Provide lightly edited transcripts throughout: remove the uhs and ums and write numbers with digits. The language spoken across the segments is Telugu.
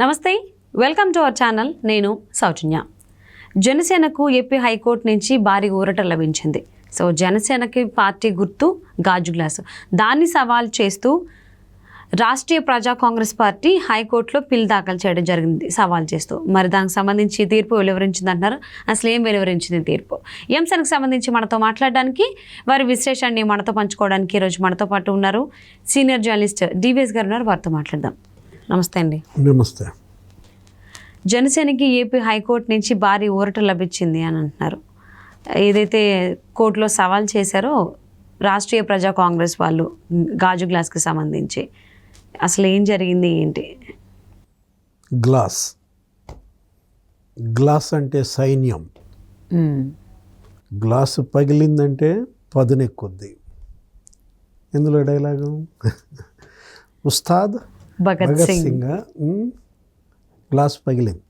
నమస్తే, వెల్కమ్ టు అవర్ ఛానల్. నేను సౌజన్య. జనసేనకు ఏపీ హైకోర్టు నుంచి భారీ ఊరట లభించింది. సో జనసేనకి పార్టీ గుర్తు గాజు గ్లాసు. దాన్ని సవాల్ చేస్తూ రాష్ట్రీయ ప్రజా కాంగ్రెస్ పార్టీ హైకోర్టులో పిల్ దాఖలు చేయడం జరిగింది, సవాల్ చేస్తూ. మరి దానికి సంబంధించి తీర్పు వెలువరించింది అంటున్నారు. అసలు ఏం వెలువరించింది తీర్పు? ఈ అంశానికి సంబంధించి మనతో మాట్లాడడానికి, వారి విశ్లేషణని మనతో పంచుకోవడానికి ఈరోజు మనతో పాటు ఉన్నారు సీనియర్ జర్నలిస్ట్ డివిఎస్ గారు ఉన్నారు. వారితో మాట్లాడదాం. నమస్తే అండి. నమస్తే. జనసేనకి ఏపీ హైకోర్టు నుంచి భారీ ఊరట లభించింది అని అంటున్నారు. ఏదైతే కోర్టులో సవాల్ చేశారో రాష్ట్రీయ ప్రజా కాంగ్రెస్ వాళ్ళు గాజు గ్లాస్కి సంబంధించి, అసలు ఏం జరిగింది ఏంటి? గ్లాస్ అంటే సైన్యం. గ్లాసు పగిలిందంటే పదునెక్కుద్ది. ఇందులో డైలాగు ఉస్తాద్ భగత్ సింగ్ గ్లాస్ పగిలింది,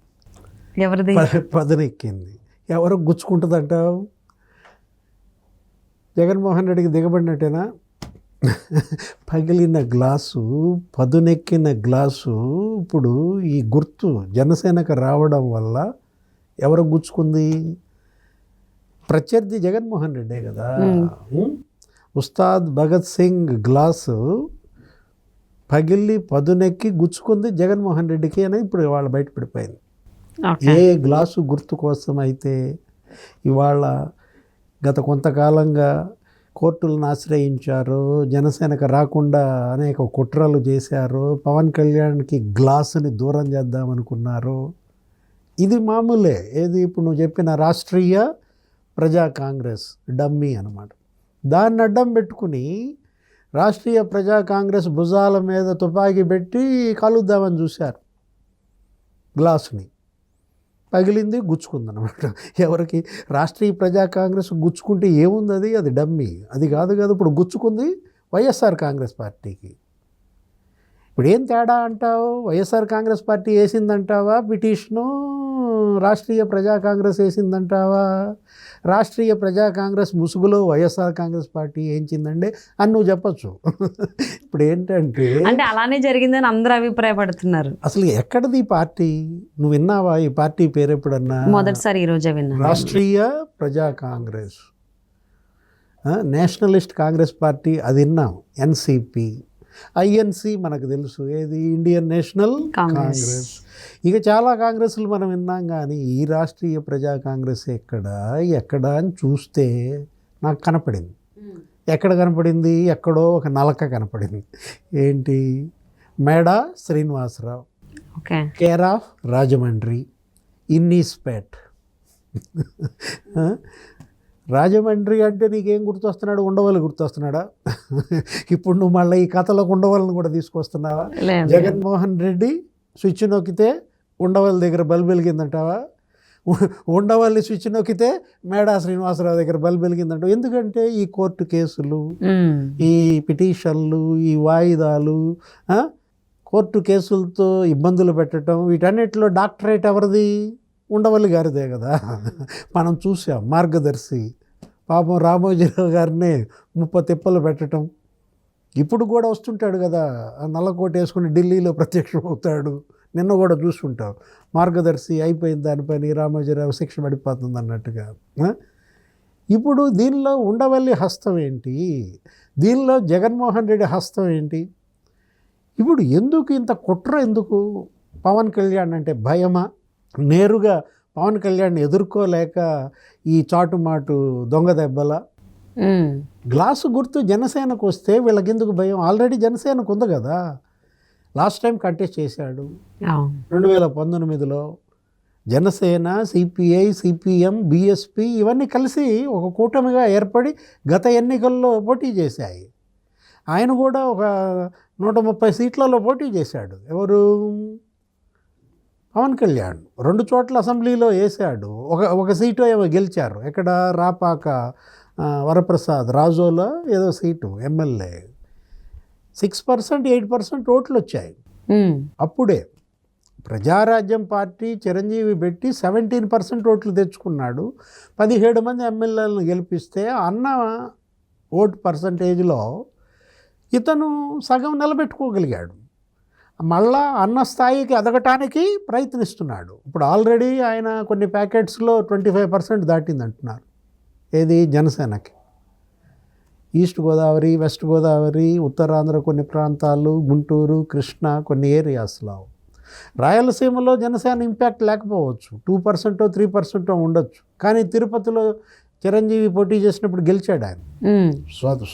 ఎవరిది? పదునెక్కింది. ఎవరు గుచ్చుకుంటుంది అంటావు? జగన్మోహన్ రెడ్డికి దిగబడినట్టేనా? పగిలిన గ్లాసు, పదునెక్కిన గ్లాసు ఇప్పుడు ఈ గుర్తు జనసేనకు రావడం వల్ల ఎవరు గుచ్చుకుంది? ప్రత్యర్థి జగన్మోహన్ రెడ్డే కదా. ఉస్తాద్ భగత్ సింగ్ గ్లాసు పగిలి పదునెక్కి గుచ్చుకుంది జగన్మోహన్ రెడ్డికి అని ఇప్పుడు ఇవాళ బయటపడిపోయింది. ఏ గ్లాసు గుర్తు కోసం అయితే ఇవాళ గత కొంతకాలంగా కోర్టులను ఆశ్రయించారు, జనసేనకు రాకుండా అనేక కుట్రలు చేశారు, పవన్ కళ్యాణ్కి గ్లాసుని దూరం చేద్దామనుకున్నారు. ఇది మామూలే. ఏది ఇప్పుడు నువ్వు చెప్పిన రాష్ట్రీయ ప్రజా కాంగ్రెస్ డమ్మీ అన్నమాట. దాన్ని అడ్డం పెట్టుకుని రాష్ట్రీయ ప్రజా కాంగ్రెస్ భుజాల మీద తుపాకీ పెట్టి కాలుద్దామని చూశారు. గ్లాసుని పగిలింది, గుచ్చుకుందనమాట. ఎవరికి? రాష్ట్రీయ ప్రజా కాంగ్రెస్ గుచ్చుకుంటే ఏముంది? అది డమ్మీ. అది కాదు కదా. ఇప్పుడు గుచ్చుకుంది వైఎస్ఆర్ కాంగ్రెస్ పార్టీకి. ఇప్పుడు ఏం తేడా అంటావు? వైఎస్ఆర్ కాంగ్రెస్ పార్టీ వేసిందంటావా పిటిషను? రాష్ట్రీయ ప్రజా కాంగ్రెస్ వేసిందంటావా? రాష్ట్రీయ ప్రజా కాంగ్రెస్ ముసుగులో వైఎస్ఆర్ కాంగ్రెస్ పార్టీ ఏంచిందండి అని నువ్వు చెప్పచ్చు. ఇప్పుడు ఏంటంటే అంటే అలానే జరిగిందని అందరూ అభిప్రాయపడుతున్నారు. అసలు ఎక్కడిది ఈ పార్టీ? నువ్వు విన్నావా ఈ పార్టీ పేరు ఎప్పుడన్నా? మొదటిసారి ఈరోజే విన్నా. రాష్ట్రీయ ప్రజా కాంగ్రెస్, నేషనలిస్ట్ కాంగ్రెస్ పార్టీ అది విన్నాం. ఎన్సిపి, ఐఎన్సి మనకు తెలుసు. ఏది? Indian national Congress. ఇక చాలా కాంగ్రెస్లు మనం విన్నాం, కానీ ఈ రాష్ట్రీయ ప్రజా కాంగ్రెస్ ఎక్కడ అని చూస్తే నాకు కనపడింది. ఎక్కడ కనపడింది? ఎక్కడో ఒక నలక కనపడింది. ఏంటి? మేడా శ్రీనివాసరావు, కేర్ ఆఫ్ రాజమండ్రి, ఇన్నీస్పేట్. రాజమండ్రి అంటే నీకేం గుర్తొస్తున్నాడు? ఉండవల్లి గుర్తొస్తున్నాడా? ఇప్పుడు నువ్వు మళ్ళీ ఈ కథలోకి ఉండవల్లిని కూడా తీసుకొస్తున్నావా? జగన్మోహన్ రెడ్డి స్విచ్ నొక్కితే ఉండవల్లి దగ్గర బల్బు వెలిగిందంటావా? ఉండవల్లి స్విచ్ నొక్కితే మేడా శ్రీనివాసరావు దగ్గర బల్బు వెలిగిందంటావు. ఎందుకంటే ఈ కోర్టు కేసులు, ఈ పిటిషన్లు, ఈ వాయిదాలు, కోర్టు కేసులతో ఇబ్బందులు పెట్టడం, వీటన్నిటిలో డాక్టరేట్ ఎవరిది? ఉండవల్లి గారిదే కదా. మనం చూసాం. మార్గదర్శి పాపం రామోజీరావు గారిని 30 తిప్పలు పెట్టడం. ఇప్పుడు కూడా వస్తుంటాడు కదా, నల్లకోట వేసుకుని ఢిల్లీలో ప్రత్యక్షం అవుతాడు. నిన్న కూడా చూస్తుంటావు. మార్గదర్శి అయిపోయింది, దానిపైన రామోజీరావు శిక్ష పడిపోతుంది అన్నట్టుగా. ఇప్పుడు దీనిలో ఉండవల్లి హస్తం ఏంటి? దీనిలో జగన్మోహన్ రెడ్డి హస్తం ఏంటి? ఇప్పుడు ఎందుకు ఇంత కుట్ర? ఎందుకు? పవన్ కళ్యాణ్ అంటే భయమా? నేరుగా పవన్ కళ్యాణ్ ఎదుర్కోలేక ఈ చాటుమాటు దొంగ దెబ్బల? గ్లాసు గుర్తు జనసేనకు వస్తే వీళ్ళకి ఎందుకు భయం? ఆల్రెడీ జనసేనకు ఉంది కదా. లాస్ట్ టైం కంటెస్ట్ చేశాడు 2019లో. జనసేన, సిపిఐ, సిపిఎం, బిఎస్పి ఇవన్నీ కలిసి ఒక కూటమిగా ఏర్పడి గత ఎన్నికల్లో పోటీ చేశాయి. ఆయన కూడా ఒక 130 సీట్లలో పోటీ చేశాడు. ఎవరు? పవన్ కళ్యాణ్ 2 చోట్ల అసెంబ్లీలో వేశాడు. ఒక సీటు ఏమో గెలిచారు. ఎక్కడ? రాపాక వరప్రసాద్ రాజోలో ఏదో సీటు ఎమ్మెల్యే. 6%, 8% ఓట్లు వచ్చాయి. అప్పుడే ప్రజారాజ్యం పార్టీ చిరంజీవి పెట్టి 17% ఓట్లు తెచ్చుకున్నాడు. 17 మంది ఎమ్మెల్యేలను గెలిపిస్తే అన్న ఓటు పర్సంటేజ్లో ఇతను సగం నిలబెట్టుకోగలిగాడు. మళ్ళా అన్న స్థాయికి ఎదగటానికి ప్రయత్నిస్తున్నాడు. ఇప్పుడు ఆల్రెడీ ఆయన కొన్ని ప్యాకెట్స్లో 25% దాటింది అంటున్నారు. ఏది జనసేనకి. ఈస్ట్ గోదావరి, వెస్ట్ గోదావరి, ఉత్తరాంధ్ర కొన్ని ప్రాంతాలు, గుంటూరు, కృష్ణా కొన్ని ఏరియాస్లో. రాయలసీమలో జనసేన ఇంపాక్ట్ లేకపోవచ్చు, 2% 3% ఉండొచ్చు. కానీ తిరుపతిలో చిరంజీవి పోటీ చేసినప్పుడు గెలిచాడు ఆయన.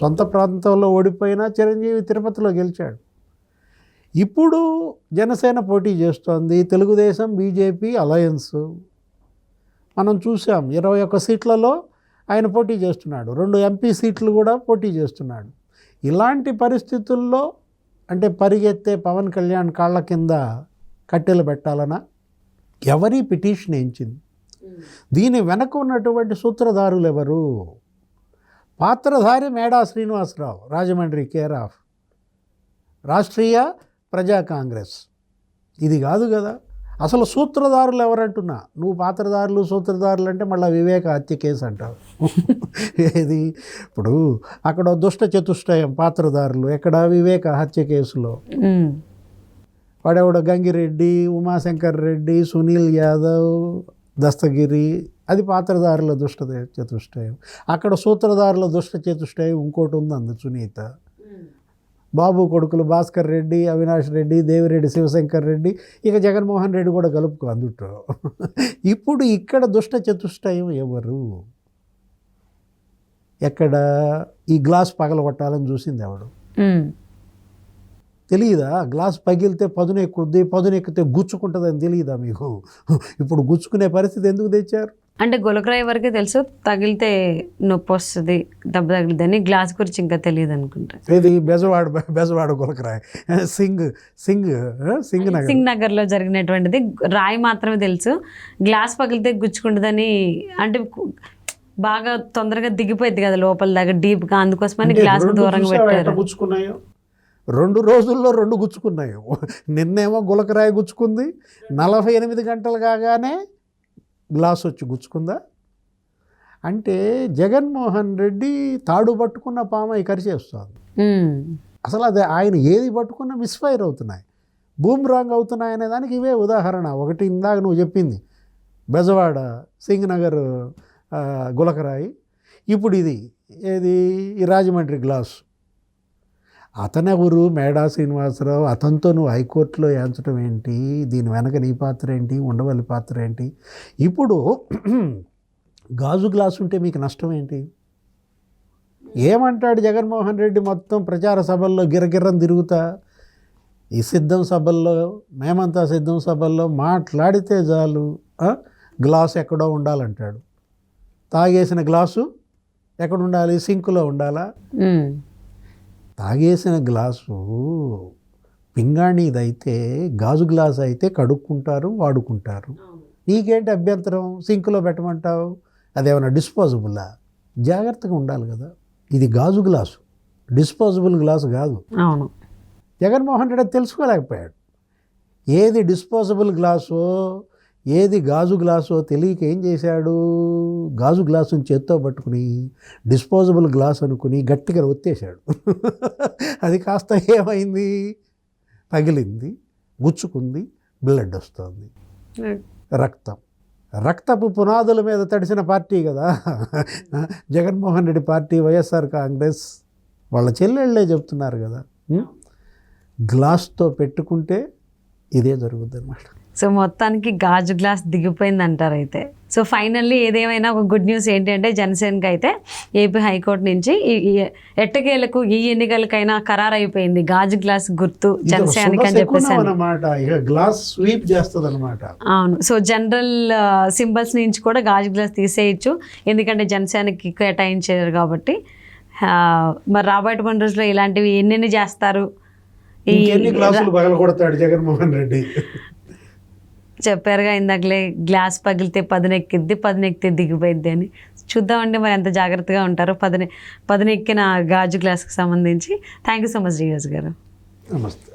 సొంత ప్రాంతంలో ఓడిపోయినా చిరంజీవి తిరుపతిలో గెలిచాడు. ఇప్పుడు జనసేన పోటీ చేస్తోంది, తెలుగుదేశం బీజేపీ అలయన్స్. మనం చూసాం 21 సీట్లలో ఆయన పోటీ చేస్తున్నాడు, 2 ఎంపీ సీట్లు కూడా పోటీ చేస్తున్నాడు. ఇలాంటి పరిస్థితుల్లో అంటే పరిగెత్తే పవన్ కళ్యాణ్ కాళ్ళ కింద కట్టెలు పెట్టాలనా? ఎవరి పిటిషన్ ఎంచింది? దీని వెనక ఉన్నటువంటి సూత్రధారులు ఎవరు? పాత్రధారి మేడా శ్రీనివాసరావు, రాజమండ్రి కేర్ ఆఫ్ రాష్ట్రీయ ప్రజా కాంగ్రెస్. ఇది కాదు కదా అసలు. సూత్రధారులు ఎవరంటున్నా? నువ్వు పాత్రధారులు సూత్రధారులు అంటే మళ్ళీ వివేక హత్య కేసు అంటావు. ఏది ఇప్పుడు అక్కడ దుష్ట చతుష్టయం పాత్రధారులు, ఎక్కడ వివేక హత్య కేసులో వాడెవడ గంగిరెడ్డి, ఉమాశంకర్ రెడ్డి, సునీల్ యాదవ్, దస్తగిరి, అది పాత్రధారుల దుష్ట చతుష్టయం. అక్కడ సూత్రధారుల దుష్ట చతుష్టయం ఇంకోటి ఉంది, సునీత. బాబు కొడుకులు భాస్కర్ రెడ్డి, అవినాష్ రెడ్డి, దేవిరెడ్డి శివశంకర్ రెడ్డి, ఇక జగన్మోహన్ రెడ్డి కూడా కలుపుకో అందుట్లో. ఇప్పుడు ఇక్కడ దుష్ట చతుష్టయం ఎవరు? ఎక్కడ ఈ గ్లాస్ పగలగొట్టాలని చూసింది ఎవడు? తెలియదా? గ్లాస్ పగిలితే పదును ఎక్కుద్ది, పదును ఎక్కితే గుచ్చుకుంటుందని తెలియదా మీకు? ఇప్పుడు గుచ్చుకునే పరిస్థితి ఎందుకు తెచ్చారు? అంటే గులకరాయి వరకే తెలుసు, తగిలితే నొప్పి వస్తుంది, దెబ్బ తగిలిద్దని. గ్లాస్ గురించి ఇంకా తెలియదు అనుకుంటా. ఇది బెజవాడ గులకరాయి, సింగ్ నగర్లో జరిగినటువంటిది. రాయి మాత్రమే తెలుసు, గ్లాస్ పగిలితే గుచ్చుకుంటుందని. అంటే బాగా తొందరగా దిగిపోయింది కదా లోపల దాకా డీప్గా, అందుకోసమని గ్లాస్ దూరంగా పెట్టారు. గుచ్చుకున్నాయో 2 రోజుల్లో 2 గుచ్చుకున్నాయి. నిన్నేమో గులకరాయి గుచ్చుకుంది, 48 గంటలు కాగానే గ్లాస్ వచ్చి గుచ్చుకుందా? అంటే జగన్మోహన్ రెడ్డి తాడు పట్టుకున్న పామ కరిచేస్తుంది. అసలు అది ఆయన ఏది పట్టుకున్నా మిస్ఫైర్ అవుతున్నాయి, బూమ్రాంగ్ అవుతున్నాయి అనే దానికి ఇవే ఉదాహరణ. ఒకటి ఇందాక నువ్వు చెప్పింది బెజవాడ సింగ్ నగర్ గులకరాయి, ఇప్పుడు ఇది ఏది ఈ రాజమండ్రి గ్లాసు. అతనెవరు? మేడా శ్రీనివాసరావు. అతనితో నువ్వు హైకోర్టులో ఏంచడం ఏంటి? దీని వెనక నీ పాత్ర ఏంటి? ఉండవల్లి పాత్ర ఏంటి? ఇప్పుడు గాజు గ్లాసు ఉంటే మీకు నష్టం ఏంటి? ఏమంటాడు జగన్మోహన్ రెడ్డి? మొత్తం ప్రచార సభల్లో గిరగిర్రం తిరుగుతా, ఈ సిద్ధం సభల్లో, మేమంతా సిద్ధం సభల్లో మాట్లాడితే చాలు గ్లాసు ఎక్కడో ఉండాలంటాడు. తాగేసిన గ్లాసు ఎక్కడ ఉండాలి? సింకులో ఉండాలా? తాగేసిన గ్లాసు పింగాణిదైతే, గాజు గ్లాసు అయితే కడుక్కుంటారు, వాడుకుంటారు. నీకేంటి అభ్యంతరం? సింకులో పెట్టమంటావు? అదేమన్నా డిస్పోజబులా? జాగ్రత్తగా ఉండాలి కదా. ఇది గాజు గ్లాసు, డిస్పోజబుల్ గ్లాసు కాదు. అవును. జగన్మోహన్ రెడ్డి తెలుసుకోలేకపోయాడు. ఏది డిస్పోజబుల్ గ్లాసో ఏది గాజు గ్లాసో తెలియక ఏం చేశాడు? గాజు గ్లాసుని చేత్తో పట్టుకుని డిస్పోజబుల్ గ్లాస్ అనుకుని గట్టిగా ఒత్తేశాడు. అది కాస్త ఏమైంది? పగిలింది, గుచ్చుకుంది, బ్లడ్ వస్తుంది, రక్తపు పునాదుల మీద తడిసిన పార్టీ కదా జగన్మోహన్ రెడ్డి పార్టీ, వైఎస్ఆర్ కాంగ్రెస్. వాళ్ళ చెల్లెళ్ళే చెప్తున్నారు కదా, గ్లాస్తో పెట్టుకుంటే ఇదే జరుగుద్ది అన్నమాట. సో మొత్తానికి గాజు గ్లాస్ దిగిపోయింది అంటారు అయితే. సో ఫైనల్లీ ఏదేమైనా ఒక గుడ్ న్యూస్ ఏంటి అంటే జనసేనకి అయితే ఏపీ హైకోర్టు నుంచి ఎట్టకేలకు ఈ ఎన్నికలకైనా ఖరారు అయిపోయింది, గాజు గ్లాస్ గుర్తు జనసేనకి అని చెప్పేసి. అవును. సో జనరల్ సింబల్స్ నుంచి కూడా గాజు గ్లాస్ తీసేయచ్చు, ఎందుకంటే జనసేనకి కేటాయించారు కాబట్టి. మరి రాబోయే రోజుల్లో ఇలాంటివి ఎన్నెన్ని చేస్తారు? జగన్మోహన్ రెడ్డి చెప్పారుగా ఇందాకలే, గ్లాస్ పగిలితే పదునెక్కిద్ది, పదునెక్కితే దిగిపోయిద్ది అని. చూద్దామండి మరి ఎంత జాగ్రత్తగా ఉంటారో పదునెక్కిన గాజు గ్లాస్కి సంబంధించి. Thank you so much Srinivas గారు. నమస్తే.